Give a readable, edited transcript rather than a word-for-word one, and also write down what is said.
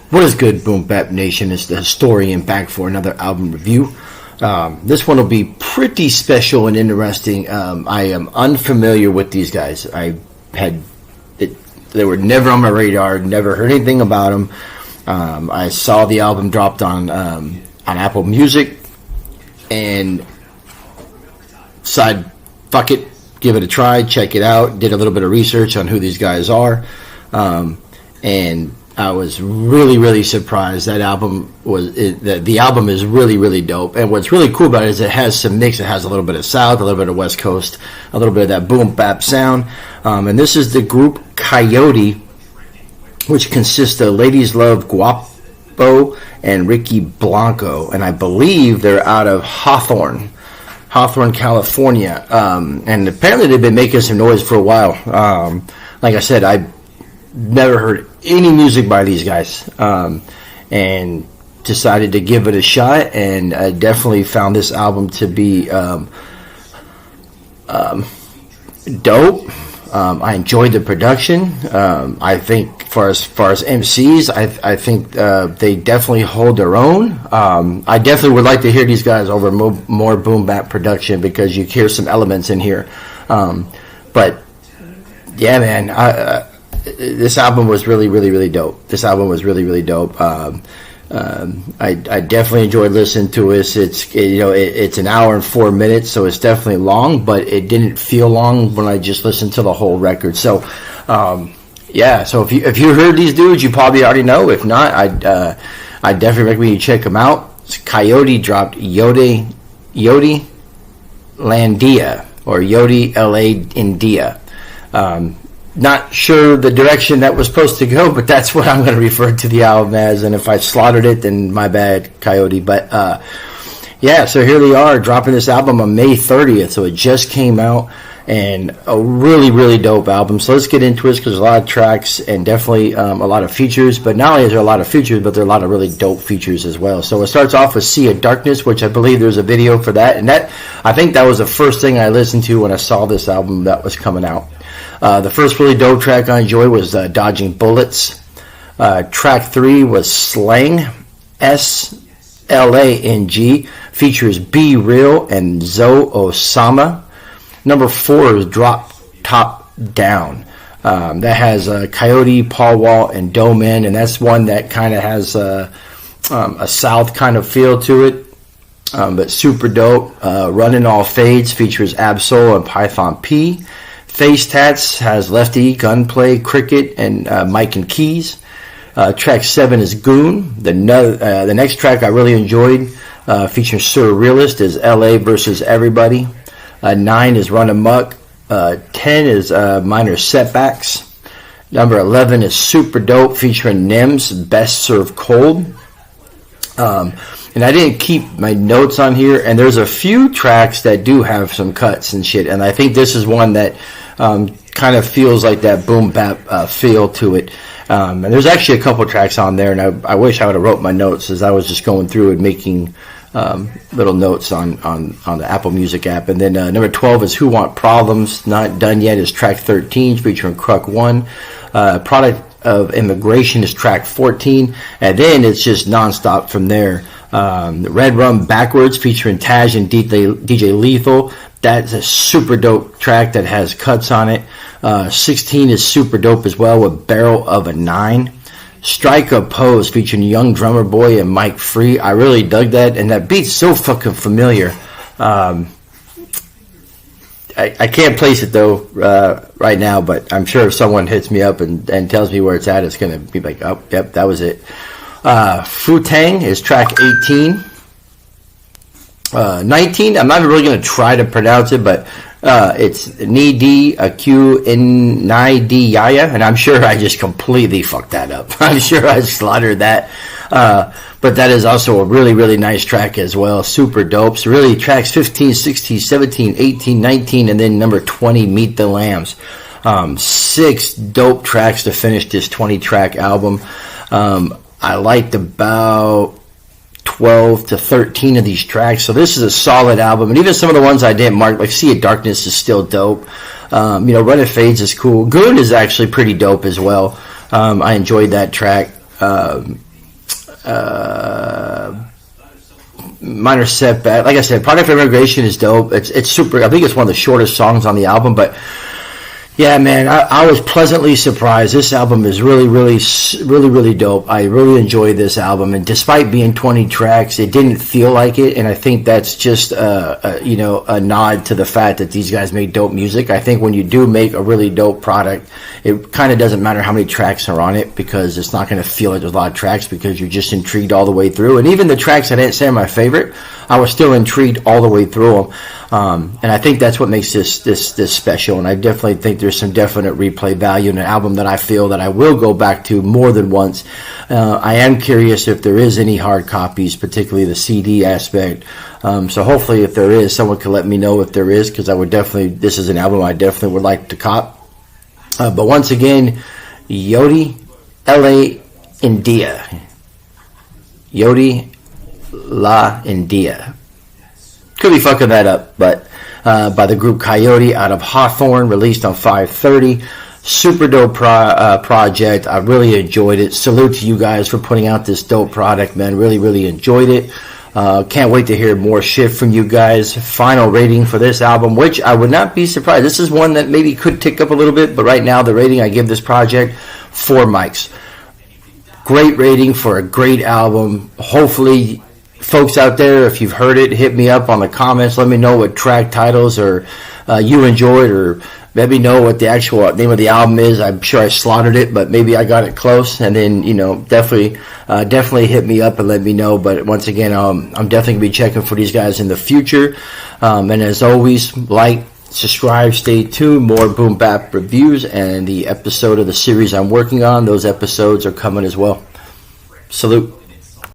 What is good, Boom Bap Nation? It's the Historian back for another album review. This one will be pretty special and interesting. I am unfamiliar with these guys. They were never on my radar. Never heard anything about them. I saw the album dropped on Apple Music and decided, fuck it, give it a try, check it out. Did a little bit of research on who these guys are, and I was really surprised. The album is really dope. And what's really cool about it is it has some mix. It has a little bit of South, a little bit of West Coast, a little bit of that boom bap sound. And this is the group Coyote, which consists of Ladies Love Guapo and Ricky Blanco. And I believe they're out of Hawthorne, California. And apparently they've been making some noise for a while. Like I said, I never heard any music by these guys, and decided to give it a shot, and I definitely found this album to be dope. I enjoyed the production. I think far as MCs, I think they definitely hold their own. I definitely would like to hear these guys over more boom bap production, because you hear some elements in here. But yeah, man, this album was really dope. This album was really dope. I definitely enjoyed listening to it. It's an hour and 4 minutes, so it's definitely long, but it didn't feel long when I just listened to the whole record. So yeah, so if you heard these dudes, you probably already know. If not, I definitely recommend you check them out. Coyote dropped yoteLAndia, or yoteLAndia. Not sure the direction that was supposed to go, but that's what I'm going to refer to the album as. And if I slaughtered it, then my bad, Coyote. But yeah, so here they are dropping this album on May 30th. So it just came out, and a really dope album. So let's get into it, because there's a lot of tracks and definitely a lot of features. But not only is there a lot of features, but there are a lot of really dope features as well. So it starts off with Sea of Darkness, which I believe there's a video for that. And I think that was the first thing I listened to when I saw this album that was coming out. The first really dope track I enjoyed was Dodging Bullets. Track 3 was Slang, SLANG, features Be Real and Zoe Osama. Number 4 is Drop Top Down. That has Coyote, Paul Wall, and Doman, and that's one that kind of has a South kind of feel to it, but super dope. Running All Fades features Absol and Python P. Face Tats has Lefty, Gunplay, Cricket, and Mike and Keys. Track 7 is Goon. The next track I really enjoyed, featuring Surrealist, is LA versus Everybody. 9 is Run Amok. 10 is Minor Setbacks. Number 11 is Super Dope, featuring Nems, Best Served Cold. And I didn't keep my notes on here, and there's a few tracks that do have some cuts and shit, and I think this is one that kind of feels like that boom bap feel to it. And there's actually a couple tracks on there, and I wish I would have wrote my notes as I was just going through and making little notes on the Apple Music app. And then number 12 is Who Want Problems. Not Done Yet is track 13, featuring Kruk 1. Product of Immigration is track 14, and then it's just nonstop from there. Red Rum Backwards, featuring Taj and DJ Lethal. That's a super dope track that has cuts on it. 16 is super dope as well, with Barrel of a 9. Strike a Pose, featuring Young Drummer Boy and Mike Free. I really dug that, and that beat's so fucking familiar. I can't place it though right now, but I'm sure if someone hits me up and tells me where it's at, it's gonna be like, oh, yep, that was it. Fu-Tang is track 18. 19, I'm not really going to try to pronounce it, but it's Ni-D, Aq, N-Ni-D, Yaya, and I'm sure I just completely fucked that up. I'm sure I slaughtered that. But that is also a really nice track as well. Super dope. So really, tracks 15, 16, 17, 18, 19, and then number 20, Meet the Lambs. 6 dope tracks to finish this 20-track album. I liked about 12 to 13 of these tracks, so this is a solid album. And even some of the ones I didn't mark, like Sea of Darkness, is still dope. Run It Fades is cool. Goon is actually pretty dope as well. I enjoyed that track. Minor Setback. Like I said, Product of Immigration is dope. It's super. I think it's one of the shortest songs on the album, but yeah, man, I was pleasantly surprised. This album is really dope. I really enjoyed this album, and despite being 20 tracks, it didn't feel like it. And I think that's just a nod to the fact that these guys make dope music. I think when you do make a really dope product, it kind of doesn't matter how many tracks are on it, because it's not going to feel like there's a lot of tracks, because you're just intrigued all the way through. And even the tracks I didn't say are my favorite, I was still intrigued all the way through them. And I think that's what makes this special. And I definitely think there's some definite replay value in an album that I feel that I will go back to more than once. I am curious if there is any hard copies, particularly the CD aspect. So hopefully, if there is, someone can let me know if there is, because this is an album I definitely would like to cop. But once again, yoteLAndia. yoteLAndia. Could be fucking that up, but by the group Coyote out of Hawthorne, released on 5/30. Super dope project. I really enjoyed it. Salute to you guys for putting out this dope product, man. Really enjoyed it. Can't wait to hear more shit from you guys. Final rating for this album, which I would not be surprised. This is one that maybe could tick up a little bit, but right now the rating I give this project, 4 mics. Great rating for a great album. Hopefully, folks out there, if you've heard it, hit me up on the comments. Let me know what track titles or you enjoyed, or let me know what the actual name of the album is. I'm sure I slaughtered it, but maybe I got it close. And then, definitely hit me up and let me know. But once again, I'm definitely going to be checking for these guys in the future. And as always, like, subscribe, stay tuned. More Boom Bap reviews and the episode of the series I'm working on. Those episodes are coming as well. Salute.